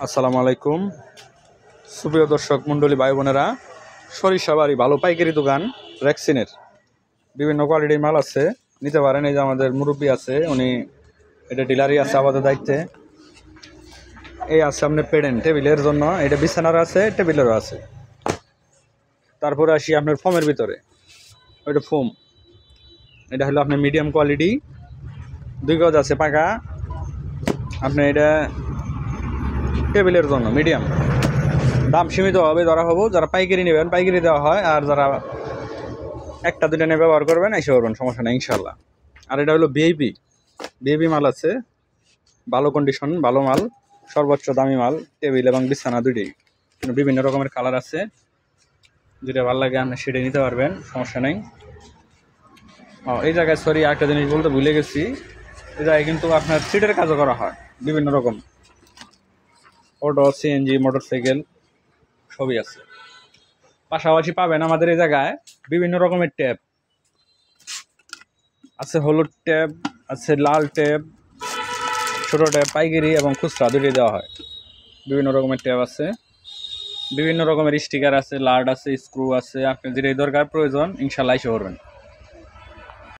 আসসালামু আলাইকুম সুপ্রিয় দর্শক মণ্ডলী ভাই বোনেরা, সরিষাবাড়ি ভালো পাইকারি দোকান রেক্সিনের বিভিন্ন কোয়ালিটির মাল আছে, নিতে পারেন। এই যে আমাদের মুরব্বী আছে, উনি এটা ডিলারই আছে আমাদের দায়িত্বে। এই আছে আপনার পেডেন টেবিলের জন্য, এটা বিছানার আছে, টেবিলেরও আছে। তারপরে আসি আপনার ফোমের ভিতরে, ওইটা ফোম, এটা হলো আপনার মিডিয়াম কোয়ালিটি, 2 গজ আছে পাকা। আপনি এটা টেবিলের জন্য মিডিয়াম, দাম সীমিত হবে, ধরা হবো যারা পাইকারি নেবেন পাইকারি দেওয়া হয়, আর যারা একটা দুটা নিয়ে ব্যবহার করবেন এসে করবেন, সমস্যা নেই ইনশাল্লাহ। আর এটা হলো বিএবি মাল আছে, ভালো কন্ডিশন, ভালো মাল, সর্বোচ্চ দামি মাল, টেবিল এবং বিছানা দুইটাই। বিভিন্ন রকমের কালার আছে, যেটা ভালো লাগে আপনি সেটাই নিতে পারবেন, সমস্যা নেই। এই জায়গায় সরি একটা জিনিস বলতে ভুলে গেছি, এই জায়গায় কিন্তু আপনার সিটের কাজও করা হয় বিভিন্ন রকম, অটো, সিএনজি, মোটরসাইকেল সবই আছে। পাশাপাশি পাবেন আমাদের এই জায়গায় বিভিন্ন রকমের ট্যাপ আছে, হলুদ ট্যাপ আছে, লাল ট্যাপ, ছোট ট্যাপ, পাইকারি এবং খুচরা দুটোই দেওয়া হয়। বিভিন্ন রকমের ট্যাপ আছে, বিভিন্ন রকমের স্টিকার আছে, লার্ড আছে, স্ক্রু আছে, আপনি যেটাই দরকার প্রয়োজন ইনশাল্লাহ এসে করবেন।